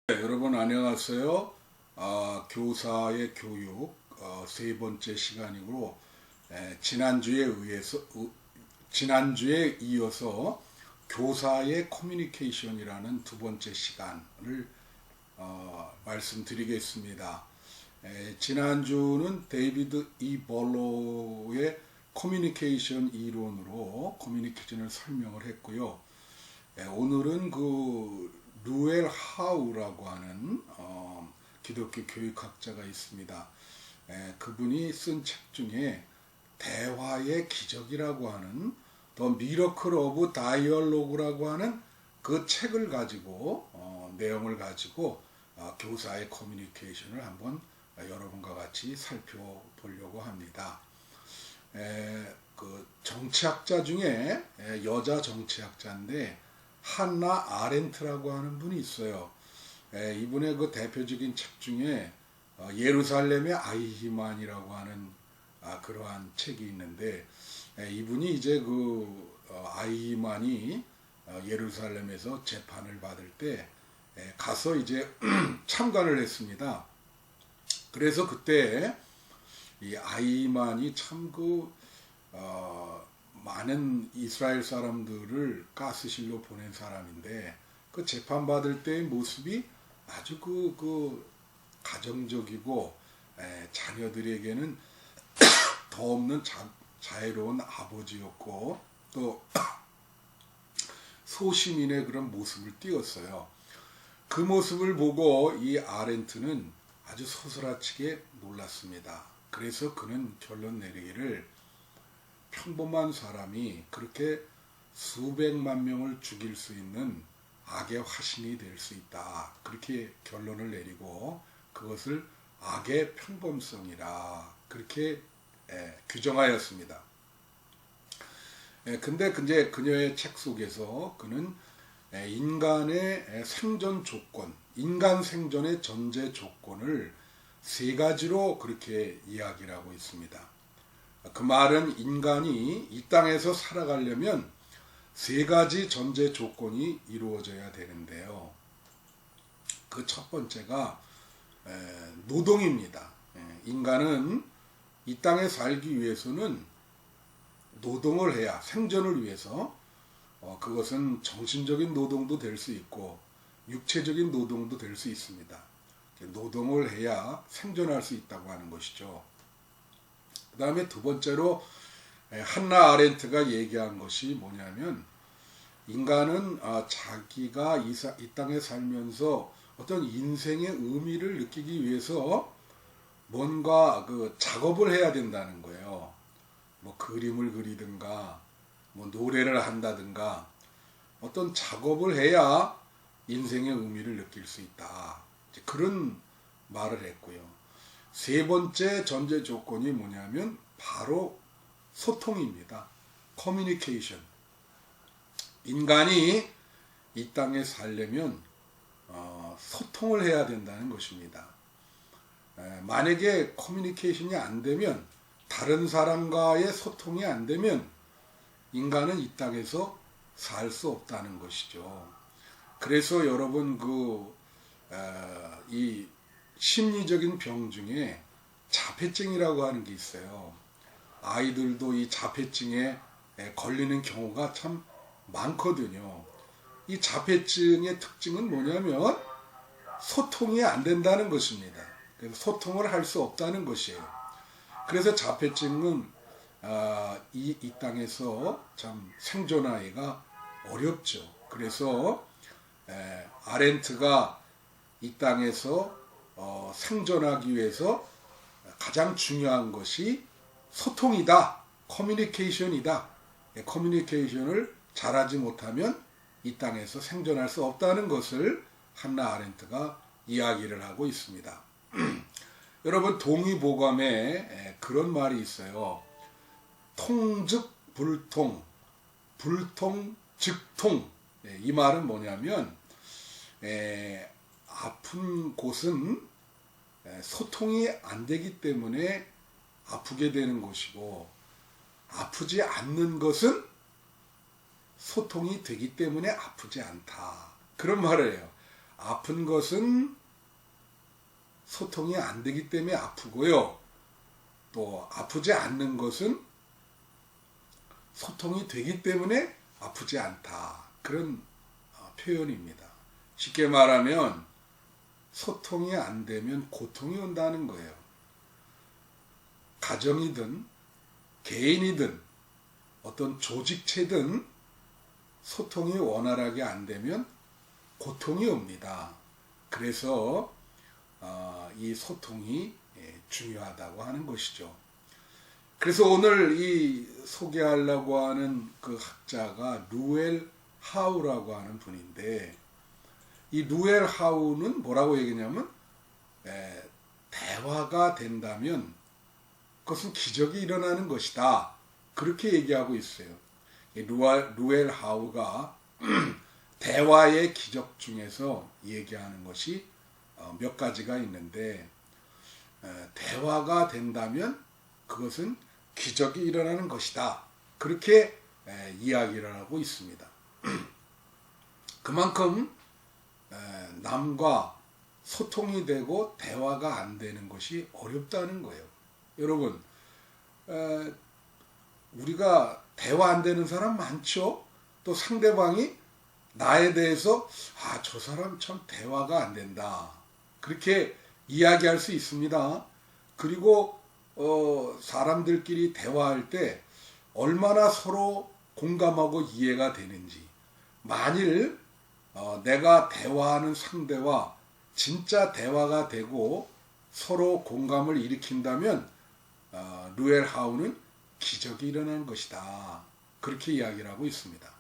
네, 여러분 안녕하세요. 교사의 교육 세 번째 시간이고 지난주에 이어서 교사의 커뮤니케이션이라는 두 번째 시간을 말씀드리겠습니다. 지난주는 데이비드 E. 벌로우의 커뮤니케이션 이론으로 커뮤니케이션을 설명을 했고요. 오늘은 루엘 하우라고 하는 기독교 교육학자가 있습니다. 그분이 쓴 책 중에 대화의 기적이라고 하는 The Miracle of Dialogue라고 하는 그 책을 가지고 내용을 가지고 교사의 커뮤니케이션을 한번 여러분과 같이 살펴보려고 합니다. 그 정치학자 중에 여자 정치학자인데 한나 아렌트라고 하는 분이 있어요. 이분의 그 대표적인 책 중에 예루살렘의 아이히만이라고 하는 그러한 책이 있는데 이분이 이제 아이히만이 예루살렘에서 재판을 받을 때 가서 이제 참관을 했습니다. 그래서 그때 이 아이히만이 참 많은 이스라엘 사람들을 가스실로 보낸 사람인데 그 재판받을 때의 모습이 아주 가정적이고 자녀들에게는 더 없는 자애로운 아버지였고 또 소시민의 그런 모습을 띄었어요. 그 모습을 보고 이 아렌트는 아주 소스라치게 놀랐습니다. 그래서 그는 결론 내리기를 평범한 사람이 그렇게 수백만 명을 죽일 수 있는 악의 화신이 될 수 있다. 그렇게 결론을 내리고 그것을 악의 평범성이라 그렇게 규정하였습니다. 근데 이제 그녀의 책 속에서 그는 인간의 생존 조건, 인간 생존의 전제 조건을 세 가지로 그렇게 이야기를 하고 있습니다. 그 말은 인간이 이 땅에서 살아가려면 세 가지 전제 조건이 이루어져야 되는데요. 그 첫 번째가 노동입니다. 인간은 이 땅에 살기 위해서는 노동을 해야 생존을 위해서 그것은 정신적인 노동도 될 수 있고 육체적인 노동도 될 수 있습니다. 노동을 해야 생존할 수 있다고 하는 것이죠. 그 다음에 두 번째로 한나 아렌트가 얘기한 것이 뭐냐면 인간은 자기가 이 땅에 살면서 어떤 인생의 의미를 느끼기 위해서 뭔가 작업을 해야 된다는 거예요. 뭐 그림을 그리든가 뭐 노래를 한다든가 어떤 작업을 해야 인생의 의미를 느낄 수 있다. 그런 말을 했고요. 세 번째 전제 조건이 뭐냐면 바로 소통입니다. 커뮤니케이션. 인간이 이 땅에 살려면 소통을 해야 된다는 것입니다. 만약에 커뮤니케이션이 안 되면 다른 사람과의 소통이 안 되면 인간은 이 땅에서 살 수 없다는 것이죠. 그래서 여러분 이 심리적인 병 중에 자폐증이라고 하는 게 있어요. 아이들도 이 자폐증에 걸리는 경우가 참 많거든요. 이 자폐증의 특징은 뭐냐면 소통이 안 된다는 것입니다. 그래서 소통을 할 수 없다는 것이에요. 그래서 자폐증은 이 땅에서 참 생존하기가 어렵죠. 그래서 아렌트가 이 땅에서 생존하기 위해서 가장 중요한 것이 소통이다. 커뮤니케이션이다. 커뮤니케이션을 잘하지 못하면 이 땅에서 생존할 수 없다는 것을 한나 아렌트가 이야기를 하고 있습니다. 여러분 동의보감에 그런 말이 있어요. 통즉 불통, 불통 즉통. 이 말은 뭐냐면 아픈 곳은 소통이 안 되기 때문에 아프게 되는 것이고 아프지 않는 것은 소통이 되기 때문에 아프지 않다. 그런 말을 해요. 아픈 것은 소통이 안 되기 때문에 아프고요. 또 아프지 않는 것은 소통이 되기 때문에 아프지 않다. 그런 표현입니다. 쉽게 말하면 소통이 안 되면 고통이 온다는 거예요. 가정이든 개인이든 어떤 조직체든 소통이 원활하게 안 되면 고통이 옵니다. 그래서 이 소통이 중요하다고 하는 것이죠. 그래서 오늘 이 소개하려고 하는 그 학자가 루엘 하우라고 하는 분인데, 이 루엘 하우는 뭐라고 얘기냐면 대화가 된다면 그것은 기적이 일어나는 것이다. 그렇게 얘기하고 있어요. 루엘 하우가 대화의 기적 중에서 얘기하는 것이 몇 가지가 있는데, 대화가 된다면 그것은 기적이 일어나는 것이다. 그렇게 이야기를 하고 있습니다. 그만큼 남과 소통이 되고 대화가 안 되는 것이 어렵다는 거예요. 여러분, 우리가 대화 안 되는 사람 많죠? 또 상대방이 나에 대해서 저 사람 참 대화가 안 된다. 그렇게 이야기할 수 있습니다. 그리고 사람들끼리 대화할 때 얼마나 서로 공감하고 이해가 되는지, 만일 내가 대화하는 상대와 진짜 대화가 되고 서로 공감을 일으킨다면 루엘 하우는 기적이 일어나는 것이다. 그렇게 이야기를 하고 있습니다.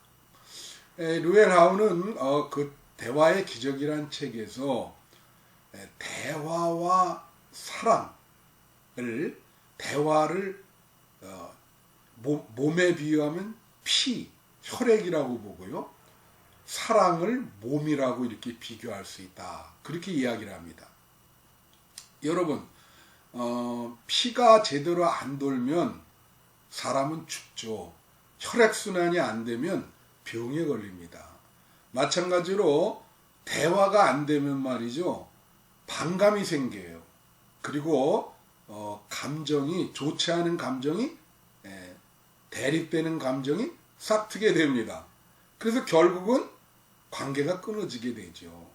루엘 하우는 그 대화의 기적이란 책에서 대화와 사랑을, 대화를 몸에 비유하면 피, 혈액이라고 보고요. 사랑을 몸이라고 이렇게 비교할 수 있다. 그렇게 이야기를 합니다. 여러분, 피가 제대로 안 돌면 사람은 죽죠. 혈액순환이 안 되면 병에 걸립니다. 마찬가지로 대화가 안 되면 말이죠. 반감이 생겨요. 그리고 감정이, 좋지 않은 감정이, 대립되는 감정이 싹트게 됩니다. 그래서 결국은 관계가 끊어지게 되죠.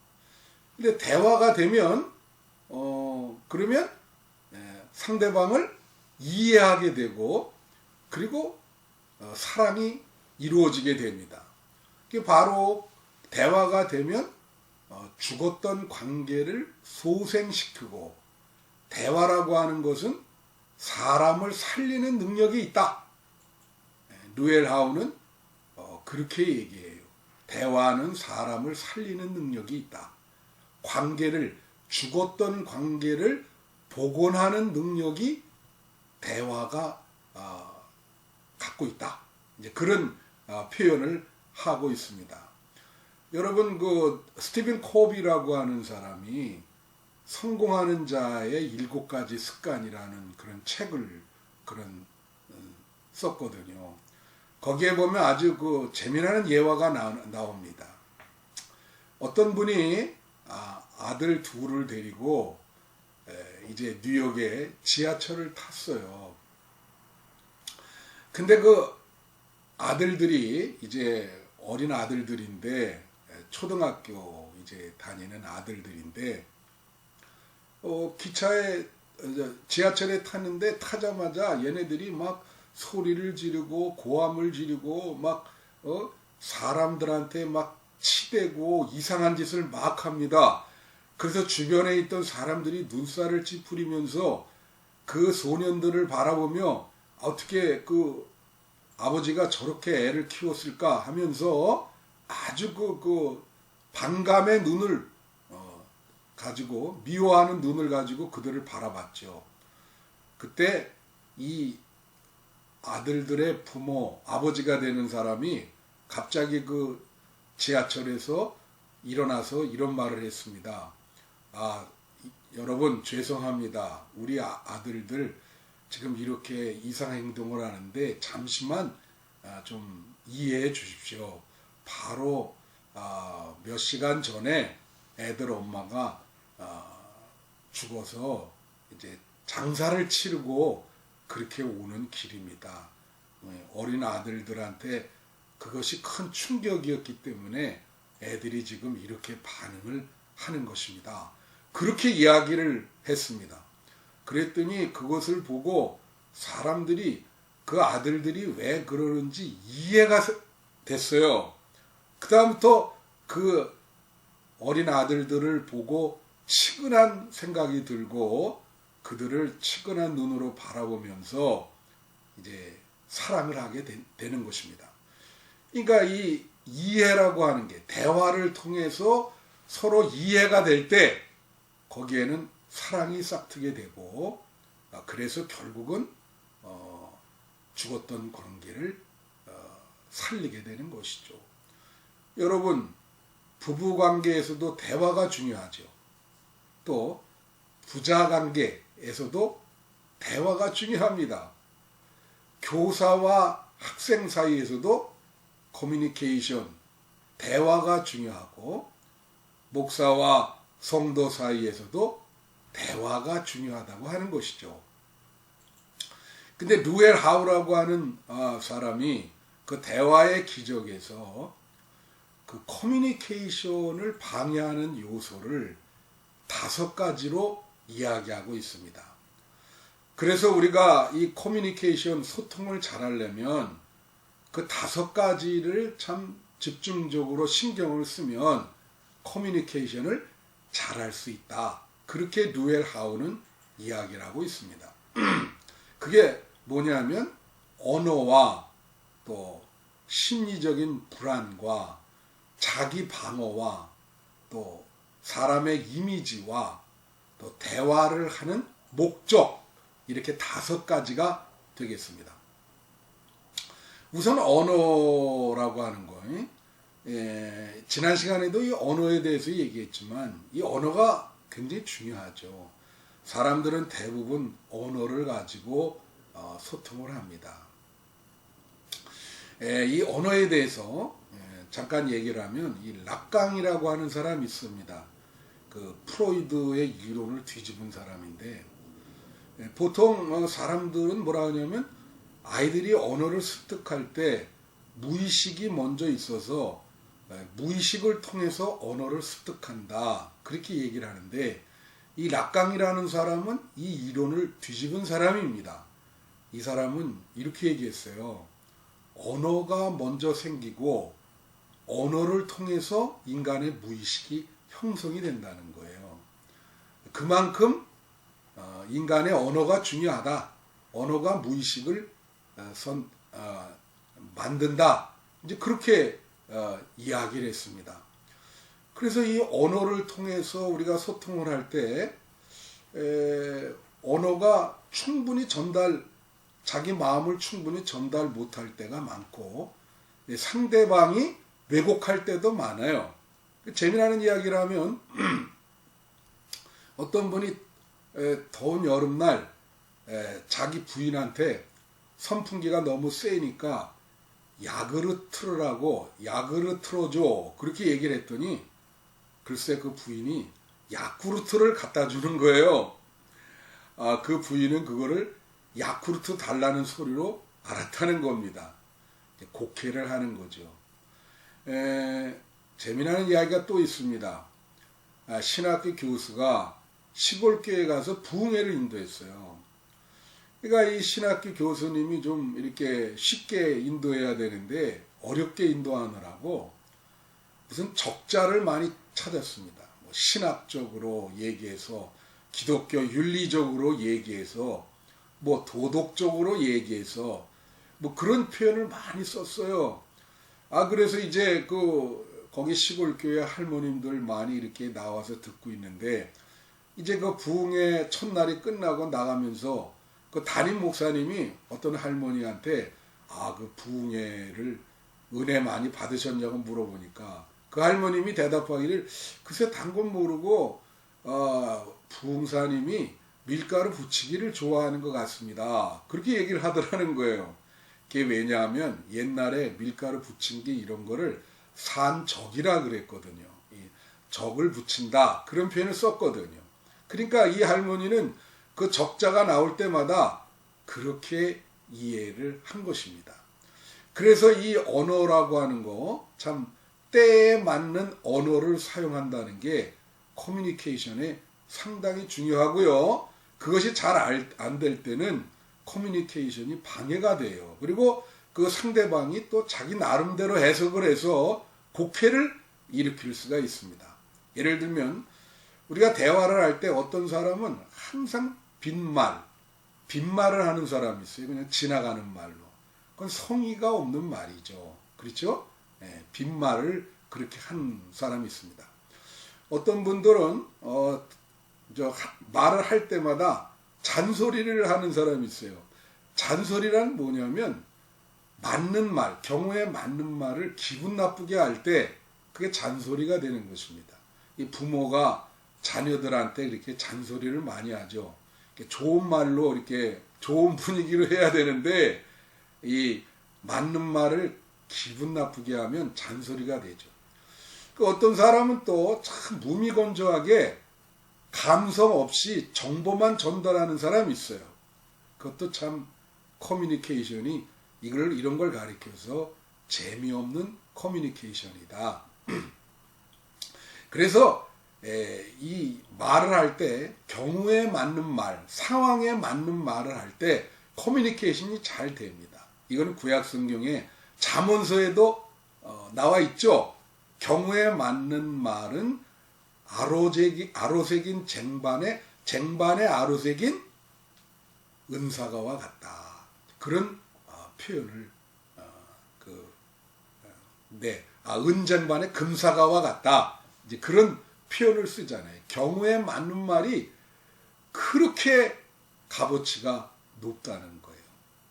근데 대화가 되면 그러면 상대방을 이해하게 되고, 그리고 사랑이 이루어지게 됩니다. 그게 바로 대화가 되면 죽었던 관계를 소생시키고, 대화라고 하는 것은 사람을 살리는 능력이 있다. 루엘 하우는 그렇게 얘기해요. 대화는 사람을 살리는 능력이 있다. 죽었던 관계를 복원하는 능력이 대화가 갖고 있다. 이제 그런 표현을 하고 있습니다. 여러분, 그 스티븐 코비라고 하는 사람이 성공하는 자의 7가지 습관이라는 그런 책을 썼거든요. 거기에 보면 아주 그 재미나는 예화가 나옵니다. 어떤 분이 아들 둘을 데리고 이제 뉴욕에 지하철을 탔어요. 근데 그 아들들이 이제 어린 아들들인데, 초등학교 이제 다니는 아들들인데, 지하철에 탔는데 타자마자 얘네들이 막 소리를 지르고 고함을 지르고 막 사람들한테 막 치대고 이상한 짓을 막 합니다. 그래서 주변에 있던 사람들이 눈살을 찌푸리면서 그 소년들을 바라보며 어떻게 그 아버지가 저렇게 애를 키웠을까 하면서 아주 그 반감의 눈을 가지고, 미워하는 눈을 가지고 그들을 바라봤죠. 그때 이 아들들의 부모, 아버지가 되는 사람이 갑자기 그 지하철에서 일어나서 이런 말을 했습니다. 여러분 죄송합니다. 우리 아들들 지금 이렇게 이상한 행동을 하는데 잠시만 좀 이해해 주십시오. 바로 몇 시간 전에 애들 엄마가 죽어서 이제 장사를 치르고 그렇게 오는 길입니다. 어린 아들들한테 그것이 큰 충격이었기 때문에 애들이 지금 이렇게 반응을 하는 것입니다. 그렇게 이야기를 했습니다. 그랬더니 그것을 보고 사람들이 그 아들들이 왜 그러는지 이해가 됐어요. 그 다음부터 그 어린 아들들을 보고 치근한 생각이 들고 그들을 치근한 눈으로 바라보면서 이제 사랑을 하게 되는 것입니다. 그러니까 이 이해라고 하는 게 대화를 통해서 서로 이해가 될 때 거기에는 사랑이 싹트게 되고 그래서 결국은 죽었던 관계를 살리게 되는 것이죠. 여러분, 부부 관계에서도 대화가 중요하죠. 또 부자 관계에서도 대화가 중요합니다. 교사와 학생 사이에서도 커뮤니케이션, 대화가 중요하고 목사와 성도 사이에서도 대화가 중요하다고 하는 것이죠. 근데 루엘 하우라고 하는 사람이 그 대화의 기적에서 그 커뮤니케이션을 방해하는 요소를 5가지로 이야기하고 있습니다. 그래서 우리가 이 커뮤니케이션 소통을 잘하려면 그 5가지를 참 집중적으로 신경을 쓰면 커뮤니케이션을 잘할 수 있다. 그렇게 루엘 하우는 이야기를 하고 있습니다. 그게 뭐냐면 언어와 또 심리적인 불안과 자기 방어와 또 사람의 이미지와 또 대화를 하는 목적, 이렇게 5가지가 되겠습니다. 우선 언어라고 하는 거, 지난 시간에도 이 언어에 대해서 얘기했지만 이 언어가 굉장히 중요하죠. 사람들은 대부분 언어를 가지고 소통을 합니다. 이 언어에 대해서 잠깐 얘기를 하면 이 락강이라고 하는 사람이 있습니다. 그 프로이드의 이론을 뒤집은 사람인데 보통 사람들은 뭐라 하냐면 아이들이 언어를 습득할 때 무의식이 먼저 있어서 무의식을 통해서 언어를 습득한다. 그렇게 얘기를 하는데 이 락강이라는 사람은 이 이론을 뒤집은 사람입니다. 이 사람은 이렇게 얘기했어요. 언어가 먼저 생기고 언어를 통해서 인간의 무의식이 형성이 된다는 거예요. 그만큼 인간의 언어가 중요하다. 언어가 무의식을 만든다. 이제 그렇게 이야기를 했습니다. 그래서 이 언어를 통해서 우리가 소통을 할 때 언어가 충분히 자기 마음을 충분히 전달 못할 때가 많고 상대방이 왜곡할 때도 많아요. 재미나는 이야기를 하면 어떤 분이 더운 여름날 자기 부인한테 선풍기가 너무 세니까 야그르 틀으라고 야그르 틀어줘 그렇게 얘기를 했더니 글쎄 그 부인이 야쿠르트를 갖다 주는 거예요. 그 부인은 그거를 야쿠르트 달라는 소리로 알았다는 겁니다. 곡해를 하는 거죠. 재미나는 이야기가 또 있습니다. 신학교 교수가 시골교회에 가서 부흥회를 인도했어요. 그러니까 이 신학교 교수님이 좀 이렇게 쉽게 인도해야 되는데 어렵게 인도하느라고 무슨 적자를 많이 찾았습니다. 뭐 신학적으로 얘기해서 기독교 윤리적으로 얘기해서 뭐 도덕적으로 얘기해서 뭐 그런 표현을 많이 썼어요. 그래서 이제 거기 시골교회 할머님들 많이 이렇게 나와서 듣고 있는데 이제 그 부흥회 첫날이 끝나고 나가면서 그 담임 목사님이 어떤 할머니한테 그 부흥회를 은혜 많이 받으셨냐고 물어보니까 그 할머님이 대답하기를 글쎄 단 건 모르고 부흥사님이 밀가루 부치기를 좋아하는 것 같습니다. 그렇게 얘기를 하더라는 거예요. 그게 왜냐하면 옛날에 밀가루 부침기 이런 거를 산적이라 그랬거든요. 적을 붙인다. 그런 표현을 썼거든요. 그러니까 이 할머니는 그 적자가 나올 때마다 그렇게 이해를 한 것입니다. 그래서 이 언어라고 하는 거, 참 때에 맞는 언어를 사용한다는 게 커뮤니케이션에 상당히 중요하고요. 그것이 잘 안 될 때는 커뮤니케이션이 방해가 돼요. 그리고 그 상대방이 또 자기 나름대로 해석을 해서 곡해를 일으킬 수가 있습니다. 예를 들면 우리가 대화를 할 때 어떤 사람은 항상 빈말을 하는 사람이 있어요. 그냥 지나가는 말로. 그건 성의가 없는 말이죠. 그렇죠? 네, 빈말을 그렇게 한 사람이 있습니다. 어떤 분들은 말을 할 때마다 잔소리를 하는 사람이 있어요. 잔소리란 뭐냐면 맞는 말, 경우에 맞는 말을 기분 나쁘게 할 때 그게 잔소리가 되는 것입니다. 이 부모가 자녀들한테 이렇게 잔소리를 많이 하죠. 좋은 말로 이렇게 좋은 분위기로 해야 되는데 이 맞는 말을 기분 나쁘게 하면 잔소리가 되죠. 어떤 사람은 또 참 무미건조하게 감성 없이 정보만 전달하는 사람이 있어요. 그것도 참 커뮤니케이션이 이런 걸 가리켜서 재미없는 커뮤니케이션이다. 그래서 이 말을 할 때 경우에 맞는 말, 상황에 맞는 말을 할 때 커뮤니케이션이 잘 됩니다. 이거는 구약 성경에 잠언서에도 나와 있죠. 경우에 맞는 말은 아로새긴 쟁반에 아로새긴 은사가와 같다. 그런 표현을 은쟁반에 금사가와 같다. 이제 그런 표현을 쓰잖아요. 경우에 맞는 말이 그렇게 값어치가 높다는 거예요.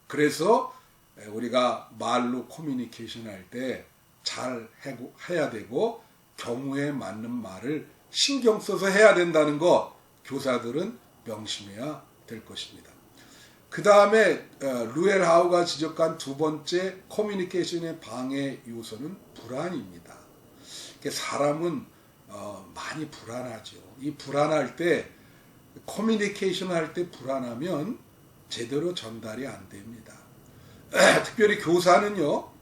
그래서 우리가 말로 커뮤니케이션 할 때 잘 해야 되고 경우에 맞는 말을 신경 써서 해야 된다는 거 교사들은 명심해야 될 것입니다. 그 다음에 루엘 하우가 지적한 두 번째 커뮤니케이션의 방해 요소는 불안입니다. 사람은 많이 불안하죠. 이 불안할 때 커뮤니케이션 할 때 불안하면 제대로 전달이 안 됩니다. 특별히 교사는요,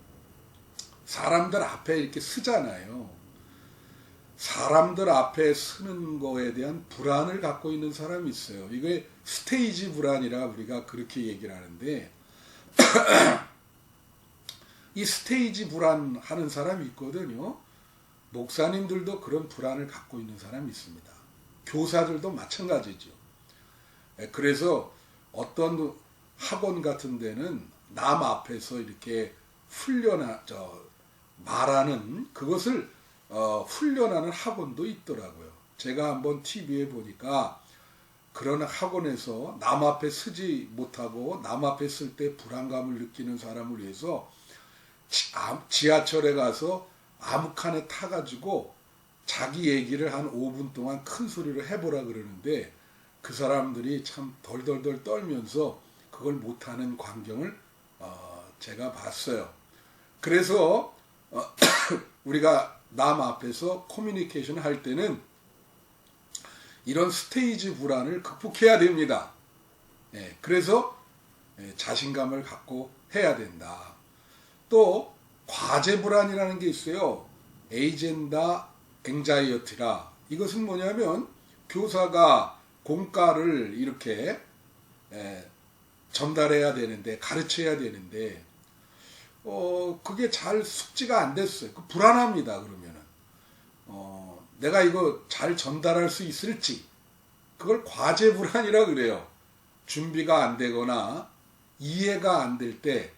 사람들 앞에 이렇게 쓰잖아요. 사람들 앞에 쓰는 거에 대한 불안을 갖고 있는 사람이 있어요. 이게 스테이지 불안이라 우리가 그렇게 얘기를 하는데 이 스테이지 불안 하는 사람이 있거든요. 목사님들도 그런 불안을 갖고 있는 사람이 있습니다. 교사들도 마찬가지죠. 그래서 어떤 학원 같은 데는 남 앞에서 이렇게 말하는 그것을 훈련하는 학원도 있더라고요. 제가 한번 TV에 보니까 그런 학원에서 남 앞에 쓰지 못하고 남 앞에 쓸 때 불안감을 느끼는 사람을 위해서 지하철에 가서 아무 칸에 타가지고 자기 얘기를 한 5분 동안 큰 소리로 해보라 그러는데 그 사람들이 참 덜덜덜 떨면서 그걸 못하는 광경을 제가 봤어요. 그래서 우리가 남 앞에서 커뮤니케이션 할 때는 이런 스테이지 불안을 극복해야 됩니다. 그래서 자신감을 갖고 해야 된다. 또 과제 불안이라는 게 있어요. 에이젠다 앵자이어티라. 이것은 뭐냐면 교사가 공과를 이렇게 전달해야 되는데 가르쳐야 되는데 그게 잘 숙지가 안 됐어요. 불안합니다. 그러면은 내가 이거 잘 전달할 수 있을지 그걸 과제 불안이라 그래요. 준비가 안 되거나 이해가 안 될 때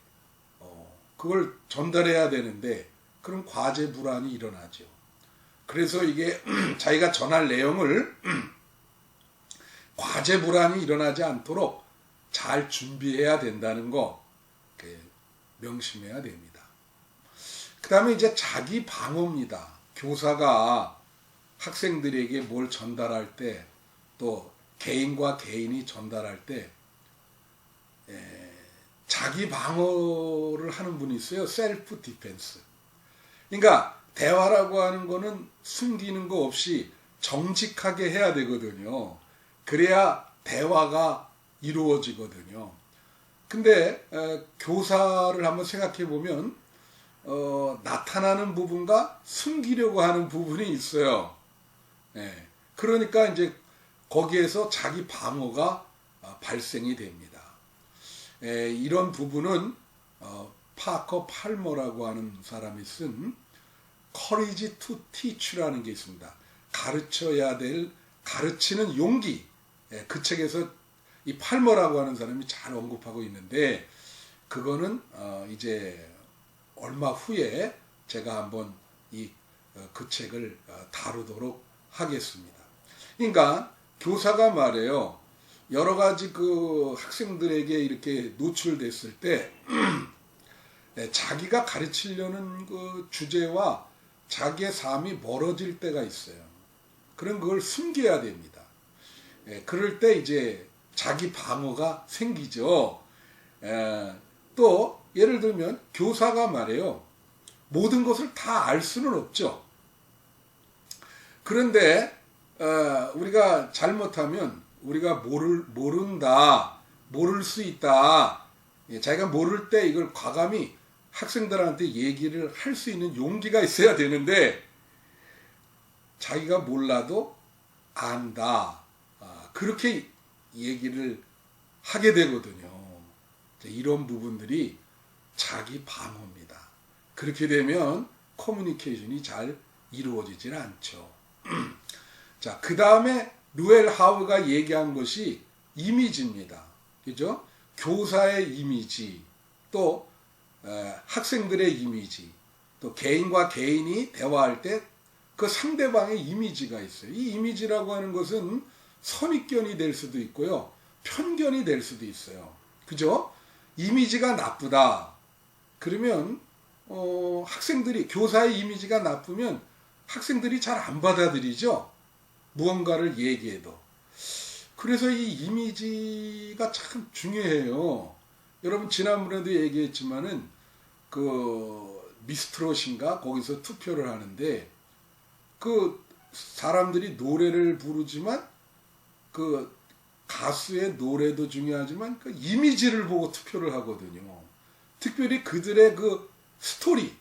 그걸 전달해야 되는데 그런 과제 불안이 일어나죠. 그래서 이게 자기가 전할 내용을 과제 불안이 일어나지 않도록 잘 준비해야 된다는 거 명심해야 됩니다. 그 다음에 이제 자기 방어입니다. 교사가 학생들에게 뭘 전달할 때 또 개인과 개인이 전달할 때 자기 방어를 하는 분이 있어요. 셀프 디펜스. 그러니까 대화라고 하는 거는 숨기는 거 없이 정직하게 해야 되거든요. 그래야 대화가 이루어지거든요. 근데 교사를 한번 생각해 보면 나타나는 부분과 숨기려고 하는 부분이 있어요. 예. 그러니까 이제 거기에서 자기 방어가 발생이 됩니다. 이런 부분은 파커 팔머라고 하는 사람이 쓴 Courage to Teach라는 게 있습니다. 가르쳐야 될, 가르치는 용기. 그 책에서 이 팔머라고 하는 사람이 잘 언급하고 있는데, 그거는 이제 얼마 후에 제가 한번 그 책을 다루도록 하겠습니다. 그러니까 교사가 말해요. 여러 가지 그 학생들에게 이렇게 노출됐을 때 자기가 가르치려는 그 주제와 자기의 삶이 멀어질 때가 있어요. 그럼 그걸 숨겨야 됩니다. 그럴 때 이제 자기 방어가 생기죠. 또 예를 들면 교사가 말해요. 모든 것을 다 알 수는 없죠. 그런데 우리가 잘못하면 우리가 모른다, 모를 수 있다. 자기가 모를 때 이걸 과감히 학생들한테 얘기를 할 수 있는 용기가 있어야 되는데, 자기가 몰라도 안다. 그렇게 얘기를 하게 되거든요. 이런 부분들이 자기 방어입니다. 그렇게 되면 커뮤니케이션이 잘 이루어지질 않죠. 자, 그 다음에 루엘 하우가 얘기한 것이 이미지입니다. 그죠? 교사의 이미지, 또 학생들의 이미지, 또 개인과 개인이 대화할 때 그 상대방의 이미지가 있어요. 이 이미지라고 하는 것은 선입견이 될 수도 있고요, 편견이 될 수도 있어요. 그죠? 이미지가 나쁘다. 그러면 학생들이, 교사의 이미지가 나쁘면 학생들이 잘 안 받아들이죠. 무언가를 얘기해도. 그래서 이 이미지가 참 중요해요. 여러분 지난번에도 얘기했지만은 그 미스트롯인가 거기서 투표를 하는데, 그 사람들이 노래를 부르지만 그 가수의 노래도 중요하지만 그 이미지를 보고 투표를 하거든요. 특별히 그들의 그 스토리.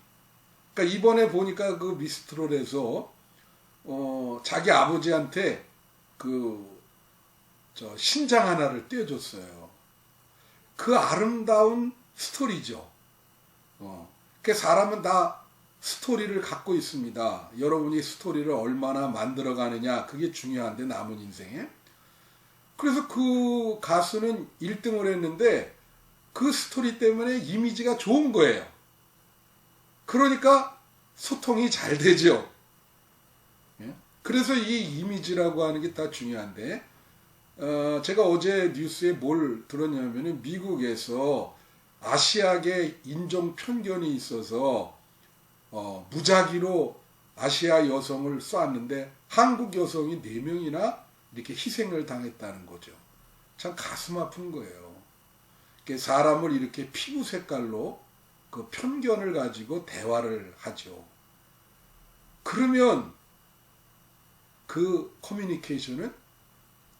그러니까 이번에 보니까 그 미스트롯에서 자기 아버지한테 신장 하나를 떼어줬어요. 그 아름다운 스토리죠. 그 사람은 다 스토리를 갖고 있습니다. 여러분이 스토리를 얼마나 만들어가느냐, 그게 중요한데, 남은 인생에. 그래서 그 가수는 1등을 했는데 그 스토리 때문에 이미지가 좋은 거예요. 그러니까 소통이 잘 되죠. 그래서 이 이미지라고 하는 게 다 중요한데, 제가 어제 뉴스에 뭘 들었냐면은 미국에서 아시아계 인종 편견이 있어서 무작위로 아시아 여성을 쐈는데 한국 여성이 4명이나 이렇게 희생을 당했다는 거죠. 참 가슴 아픈 거예요. 사람을 이렇게 피부 색깔로 그 편견을 가지고 대화를 하죠. 그러면 그 커뮤니케이션은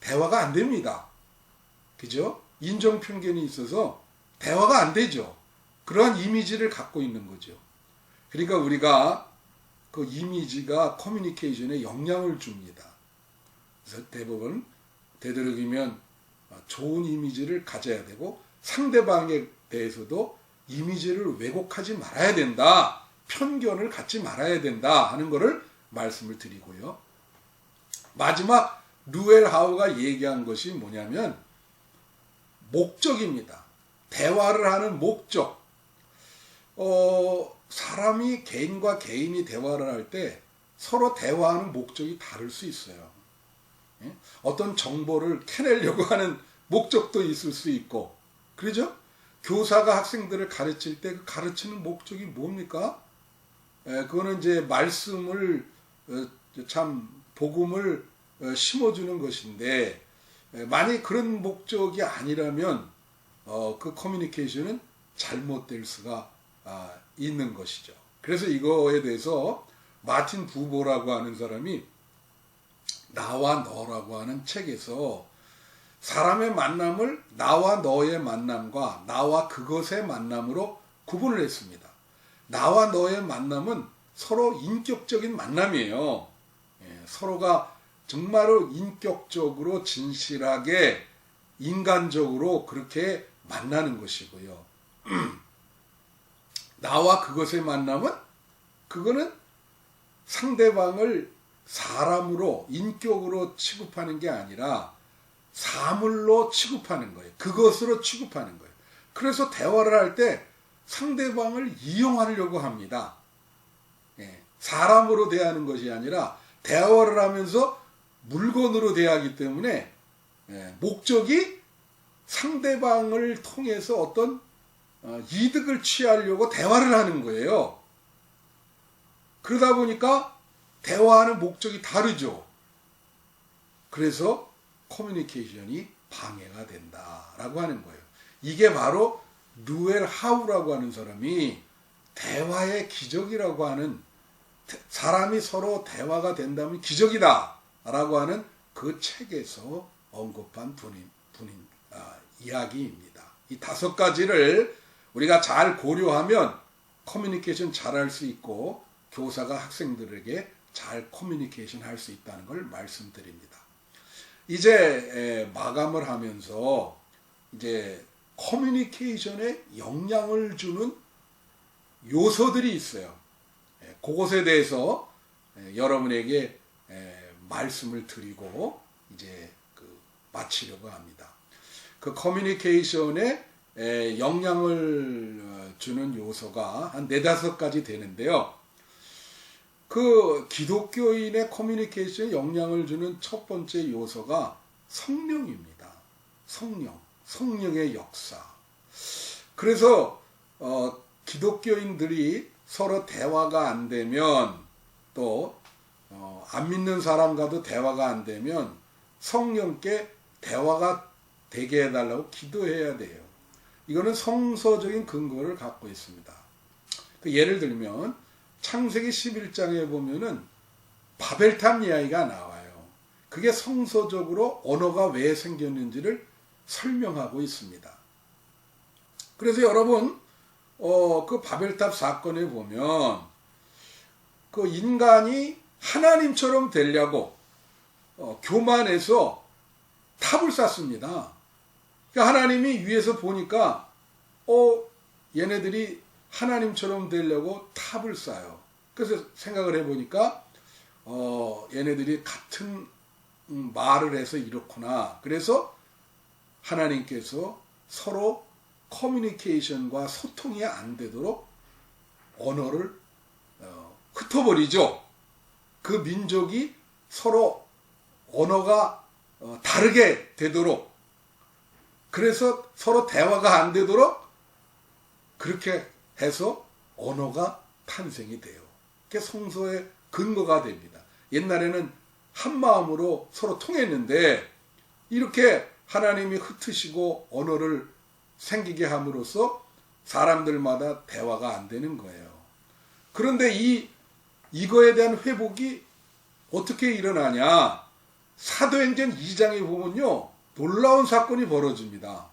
대화가 안 됩니다. 그죠? 인종 편견이 있어서 대화가 안 되죠. 그러한 이미지를 갖고 있는 거죠. 그러니까 우리가 그 이미지가 커뮤니케이션에 영향을 줍니다. 그래서 대부분 되도록이면 좋은 이미지를 가져야 되고, 상대방에 대해서도 이미지를 왜곡하지 말아야 된다, 편견을 갖지 말아야 된다 하는 것을 말씀을 드리고요. 마지막 루엘 하우가 얘기한 것이 뭐냐면 목적입니다. 대화를 하는 목적. 사람이 개인과 개인이 대화를 할 때 서로 대화하는 목적이 다를 수 있어요. 어떤 정보를 캐내려고 하는 목적도 있을 수 있고, 그러죠? 교사가 학생들을 가르칠 때 그 가르치는 목적이 뭡니까? 그거는 이제 말씀을 참 복음을 심어주는 것인데, 만약 그런 목적이 아니라면 그 커뮤니케이션은 잘못될 수가 있는 것이죠. 그래서 이거에 대해서 마틴 부보라고 하는 사람이 나와 너라고 하는 책에서 사람의 만남을 나와 너의 만남과 나와 그것의 만남으로 구분을 했습니다. 나와 너의 만남은 서로 인격적인 만남이에요. 서로가 정말로 인격적으로 진실하게 인간적으로 그렇게 만나는 것이고요. 나와 그것의 만남은 그거는 상대방을 사람으로 인격으로 취급하는 게 아니라 사물로 취급하는 거예요. 그것으로 취급하는 거예요. 그래서 대화를 할 때 상대방을 이용하려고 합니다. 사람으로 대하는 것이 아니라 대화를 하면서 물건으로 대하기 때문에 목적이 상대방을 통해서 어떤 이득을 취하려고 대화를 하는 거예요. 그러다 보니까 대화하는 목적이 다르죠. 그래서 커뮤니케이션이 방해가 된다라고 하는 거예요. 이게 바로 루엘 하우라고 하는 사람이 대화의 기적이라고 하는, 사람이 서로 대화가 된다면 기적이다 라고 하는 그 책에서 언급한 이야기입니다. 이 5가지를 우리가 잘 고려하면 커뮤니케이션 잘할 수 있고 교사가 학생들에게 잘 커뮤니케이션 할 수 있다는 걸 말씀드립니다. 이제 마감을 하면서 이제 커뮤니케이션에 영향을 주는 요소들이 있어요. 그것에 대해서 여러분에게 말씀을 드리고 이제 마치려고 합니다. 그 커뮤니케이션에 영향을 주는 요소가 한 4-5가지 되는데요. 그 기독교인의 커뮤니케이션에 영향을 주는 첫 번째 요소가 성령입니다. 성령의 역사. 그래서 기독교인들이 서로 대화가 안 되면, 또 안 믿는 사람과도 대화가 안 되면 성령께 대화가 되게 해달라고 기도해야 돼요. 이거는 성서적인 근거를 갖고 있습니다. 예를 들면 창세기 11장에 보면은 바벨탑 이야기가 나와요. 그게 성서적으로 언어가 왜 생겼는지를 설명하고 있습니다. 그래서 여러분 그 바벨탑 사건에 보면 그 인간이 하나님처럼 되려고 교만해서 탑을 쌓습니다. 그러니까 하나님이 위에서 보니까 얘네들이 하나님처럼 되려고 탑을 쌓아요. 그래서 생각을 해보니까 얘네들이 같은 말을 해서 이렇구나. 그래서 하나님께서 서로 커뮤니케이션과 소통이 안 되도록 언어를 흩어버리죠. 그 민족이 서로 언어가 다르게 되도록, 그래서 서로 대화가 안 되도록 그렇게 해서 언어가 탄생이 돼요. 그게 성서의 근거가 됩니다. 옛날에는 한 마음으로 서로 통했는데 이렇게 하나님이 흩으시고 언어를 생기게 함으로써 사람들마다 대화가 안 되는 거예요. 그런데 이거에 대한 회복이 어떻게 일어나냐? 사도행전 2장에 보면요, 놀라운 사건이 벌어집니다.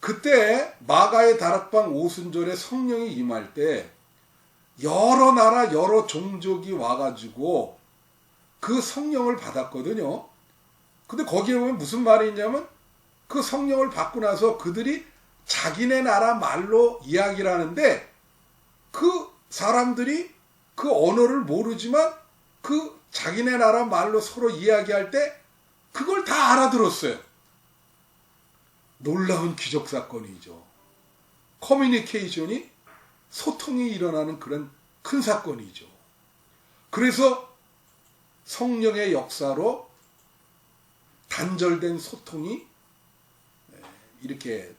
그때 마가의 다락방 오순절에 성령이 임할 때 여러 나라 여러 종족이 와가지고 그 성령을 받았거든요. 근데 거기에 보면 무슨 말이 있냐면 그 성령을 받고 나서 그들이 자기네 나라 말로 이야기를 하는데 그 사람들이 그 언어를 모르지만 그 자기네 나라 말로 서로 이야기할 때 그걸 다 알아들었어요. 놀라운 기적 사건이죠. 커뮤니케이션이, 소통이 일어나는 그런 큰 사건이죠. 그래서 성령의 역사로 단절된 소통이 이렇게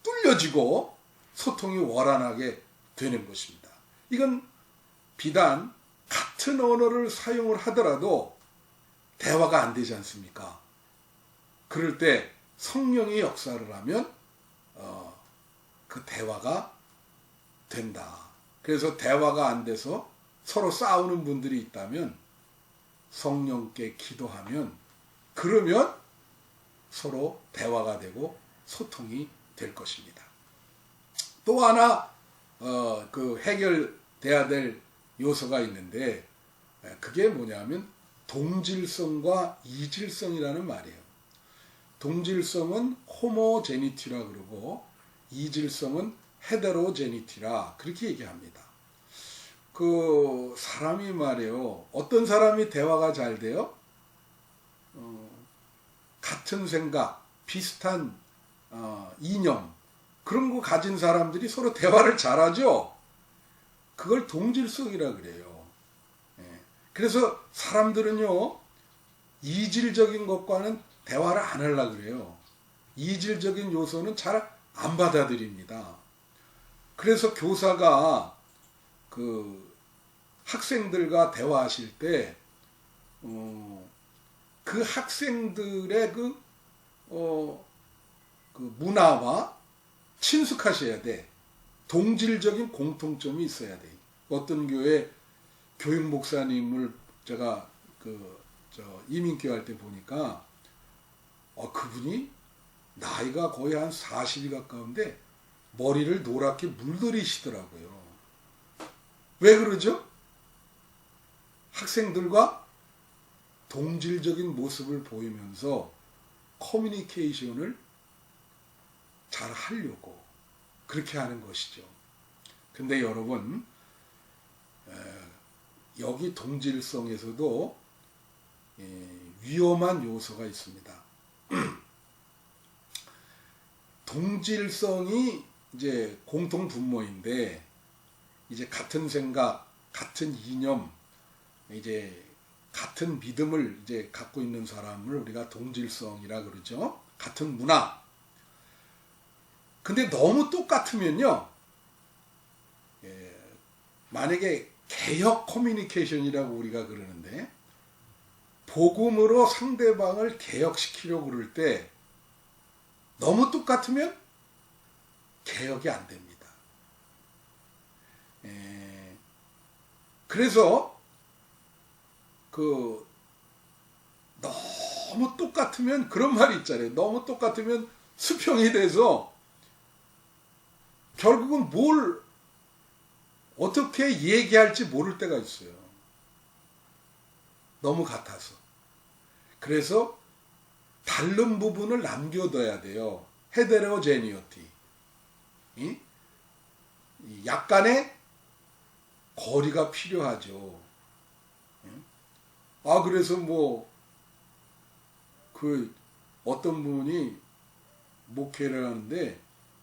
뚫려지고 소통이 원활하게 되는 것입니다. 이건 비단 같은 언어를 사용을 하더라도 대화가 안 되지 않습니까? 그럴 때 성령의 역사를 하면 그 대화가 된다. 그래서 대화가 안 돼서 서로 싸우는 분들이 있다면 성령께 기도하면 그러면 서로 대화가 되고 소통이 될 것입니다. 또 하나 그 해결돼야 될 요소가 있는데 그게 뭐냐면 동질성과 이질성이라는 말이에요. 동질성은 호모제니티라 그러고 이질성은 헤테로제니티라 그렇게 얘기합니다. 그 사람이 말이에요. 어떤 사람이 대화가 잘 돼요? 같은 생각, 비슷한 이념 그런 거 가진 사람들이 서로 대화를 잘하죠. 그걸 동질성이라 그래요. 그래서 사람들은요 이질적인 것과는 대화를 안 하려고 그래요. 이질적인 요소는 잘 안 받아들입니다. 그래서 교사가 그 학생들과 대화하실 때 그 학생들의 그 문화와 친숙하셔야 돼. 동질적인 공통점이 있어야 돼. 어떤 교회 교육 목사님을 제가 이민교회 할 때 보니까 그분이 나이가 거의 한 40이 가까운데 머리를 노랗게 물들이시더라고요. 왜 그러죠? 학생들과 동질적인 모습을 보이면서 커뮤니케이션을 잘 하려고 그렇게 하는 것이죠. 근데 여러분 여기 동질성에서도 위험한 요소가 있습니다. 동질성이 이제 공통 분모인데 이제 같은 생각, 같은 이념, 이제 같은 믿음을 이제 갖고 있는 사람을 우리가 동질성이라 그러죠. 같은 문화. 근데 너무 똑같으면요. 만약에 개혁 커뮤니케이션이라고 우리가 그러는데 복음으로 상대방을 개혁시키려고 그럴 때 너무 똑같으면 개혁이 안 됩니다. 그래서 너무 똑같으면 그런 말이 있잖아요. 너무 똑같으면 수평이 돼서 결국은 뭘 어떻게 얘기할지 모를 때가 있어요. 너무 같아서. 그래서 다른 부분을 남겨둬야 돼요. 헤테로제니티. 약간의 거리가 필요하죠. 그래서 어떤 분이 목회를 하는데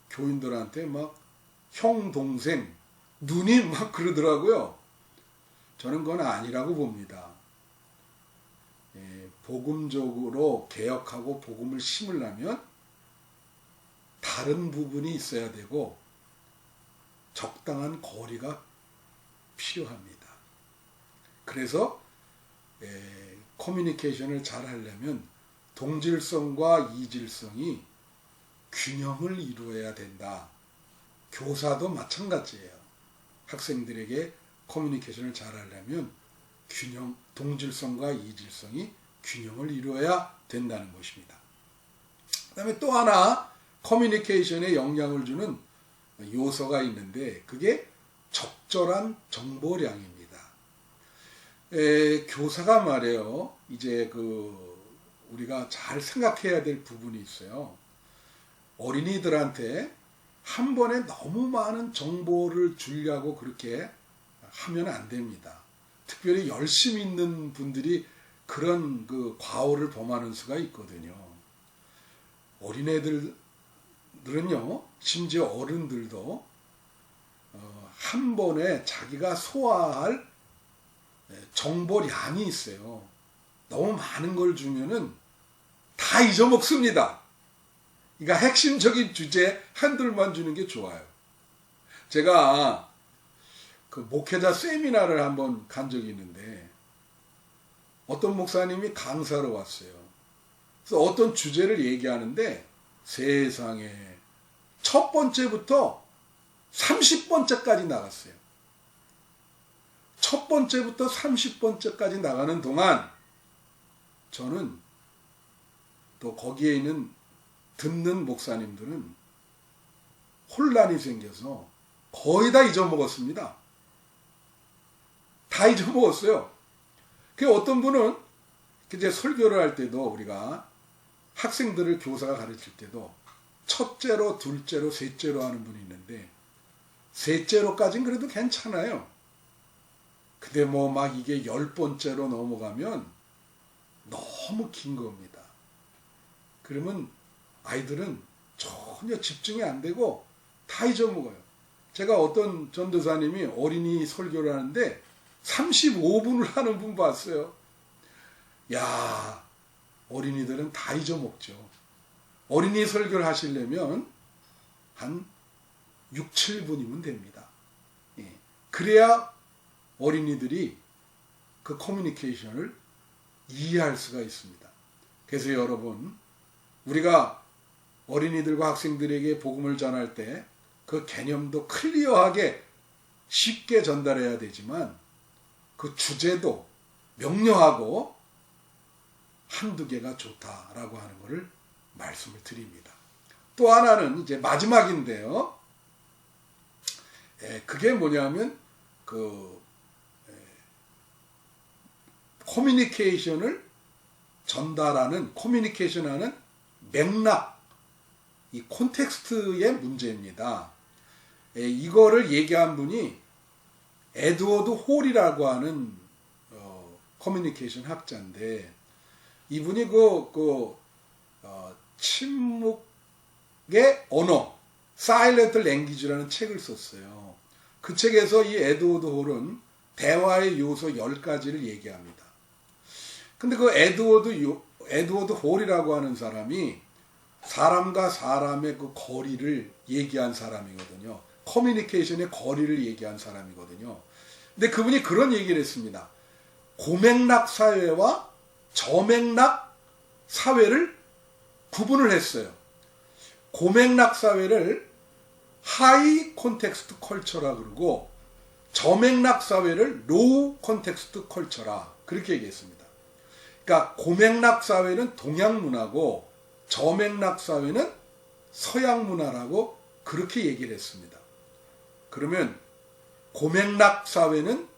교인들한테 막 형, 동생, 누님 막 그러더라고요. 저는 그건 아니라고 봅니다. 복음적으로 개혁하고 복음을 심으려면 다른 부분이 있어야 되고 적당한 거리가 필요합니다. 그래서 커뮤니케이션을 잘 하려면 동질성과 이질성이 균형을 이루어야 된다. 교사도 마찬가지예요. 학생들에게 커뮤니케이션을 잘 하려면 동질성과 이질성이 균형을 이루어야 된다는 것입니다. 그 다음에 또 하나 커뮤니케이션에 영향을 주는 요소가 있는데 그게 적절한 정보량입니다. 교사가 말이에요. 이제 우리가 잘 생각해야 될 부분이 있어요. 어린이들한테 한 번에 너무 많은 정보를 주려고 그렇게 하면 안 됩니다. 특별히 열심히 있는 분들이 그런 과오를 범하는 수가 있거든요. 어린애들은요, 심지어 어른들도 한 번에 자기가 소화할 정보량이 있어요. 너무 많은 걸 주면은 다 잊어먹습니다. 그러니까 핵심적인 주제 한둘만 주는 게 좋아요. 제가 목회자 세미나를 한번 간 적이 있는데 어떤 목사님이 강사로 왔어요. 그래서 어떤 주제를 얘기하는데 세상에 첫 번째부터 30번째까지 나갔어요. 첫 번째부터 30번째까지 나가는 동안 저는 또 거기에 있는 듣는 목사님들은 혼란이 생겨서 거의 다 잊어먹었습니다. 다 잊어먹었어요. 그 어떤 분은 이제 설교를 할 때도 우리가 학생들을 교사가 가르칠 때도 첫째로, 둘째로, 셋째로 하는 분이 있는데 셋째로까지는 그래도 괜찮아요. 근데 뭐 막 이게 10번째로 넘어가면 너무 긴 겁니다. 그러면 아이들은 전혀 집중이 안 되고 다 잊어먹어요. 제가 어떤 전도사님이 어린이 설교를 하는데 35분을 하는 분 봤어요. 야, 어린이들은 다 잊어먹죠. 어린이 설교를 하시려면 한 6, 7분이면 됩니다. 예. 그래야 어린이들이 그 커뮤니케이션을 이해할 수가 있습니다. 그래서 여러분, 우리가 어린이들과 학생들에게 복음을 전할 때 그 개념도 클리어하게 쉽게 전달해야 되지만 그 주제도 명료하고 한두 개가 좋다라고 하는 것을 말씀을 드립니다. 또 하나는 이제 마지막인데요. 그게 뭐냐면 커뮤니케이션을 전달하는, 커뮤니케이션하는 맥락, 이 콘텍스트의 문제입니다. 이거를 얘기한 분이 에드워드 홀이라고 하는 커뮤니케이션 학자인데, 이분이 침묵의 언어, Silent Language라는 책을 썼어요. 그 책에서 이 에드워드 홀은 대화의 요소 10가지를 얘기합니다. 근데 그 에드워드 홀이라고 하는 사람이 사람과 사람의 그 거리를 얘기한 사람이거든요. 커뮤니케이션의 거리를 얘기한 사람이거든요. 근데 그분이 그런 얘기를 했습니다. 고맥락 사회와 저맥락 사회를 구분을 했어요. 고맥락 사회를 하이 콘텍스트 컬처라 그러고 저맥락 사회를 로우 콘텍스트 컬처라 그렇게 얘기했습니다. 그러니까 고맥락 사회는 동양 문화고 저맥락 사회는 서양 문화라고 그렇게 얘기를 했습니다. 그러면 고맥락 사회는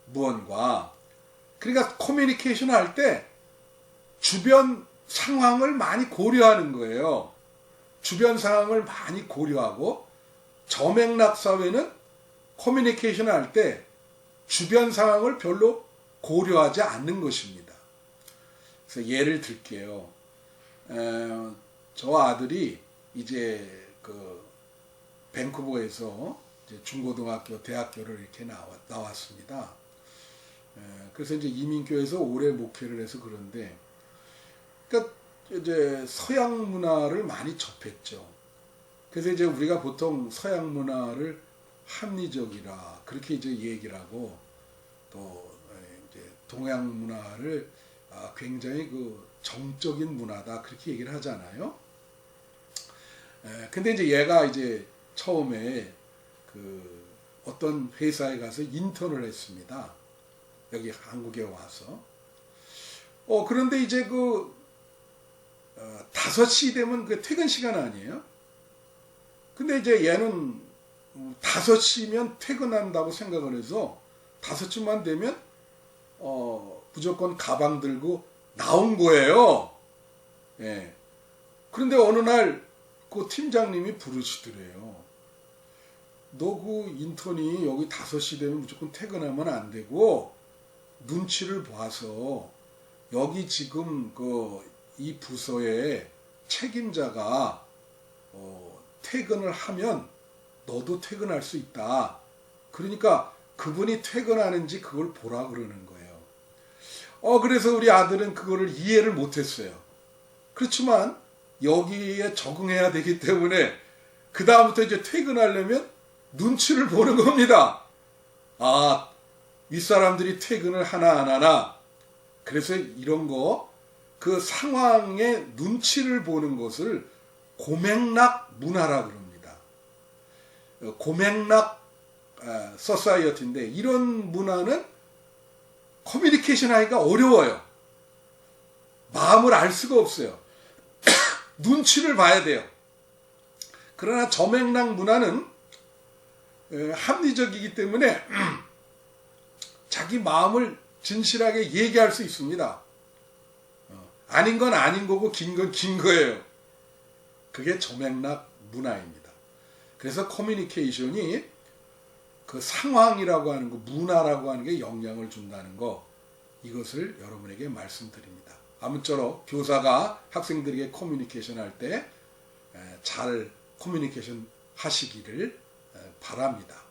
무언가? 그러니까 커뮤니케이션 할 때 주변 상황을 많이 고려하는 거예요. 주변 상황을 많이 고려하고, 저맥락 사회는 커뮤니케이션 할 때 주변 상황을 별로 고려하지 않는 것입니다. 그래서 예를 들게요. 저 아들이 이제 밴쿠버에서 이제 중고등학교, 대학교를 이렇게 나왔습니다. 그래서 이제 이민교회에서 오래 목회를 해서 그런데, 그러니까 이제 서양 문화를 많이 접했죠. 그래서 이제 우리가 보통 서양 문화를 합리적이라 그렇게 이제 얘기를 하고, 또 이제 동양 문화를 굉장히 정적인 문화다 그렇게 얘기를 하잖아요. 근데 이제 얘가 이제 처음에 어떤 회사에 가서 인턴을 했습니다. 여기 한국에 와서. 그런데 이제 5시 되면 퇴근 시간 아니에요? 근데 이제 얘는 5시면 퇴근한다고 생각을 해서 5시만 되면 무조건 가방 들고 나온 거예요. 예. 그런데 어느 날 그 팀장님이 부르시더래요. 너 인턴이 여기 5시 되면 무조건 퇴근하면 안 되고, 눈치를 봐서 여기 지금 이 부서의 책임자가 퇴근을 하면 너도 퇴근할 수 있다. 그러니까 그분이 퇴근하는지 그걸 보라 그러는 거예요. 그래서 우리 아들은 그거를 이해를 못했어요. 그렇지만 여기에 적응해야 되기 때문에 그 다음부터 이제 퇴근하려면 눈치를 보는 겁니다. 윗사람들이 퇴근을 하나 안 하나. 그래서 이런 그 상황의 눈치를 보는 것을 고맥락 문화라 그럽니다. 고맥락 소사이어티인데 이런 문화는 커뮤니케이션 하기가 어려워요. 마음을 알 수가 없어요. 눈치를 봐야 돼요. 그러나 저맥락 문화는 합리적이기 때문에 자기 마음을 진실하게 얘기할 수 있습니다. 아닌 건 아닌 거고 긴 건 긴 거예요. 그게 저맥락 문화입니다. 그래서 커뮤니케이션이 그 상황이라고 하는 거, 문화라고 하는 게 영향을 준다는 거, 이것을 여러분에게 말씀드립니다. 아무쪼록 교사가 학생들에게 커뮤니케이션 할 때 잘 커뮤니케이션 하시기를 바랍니다.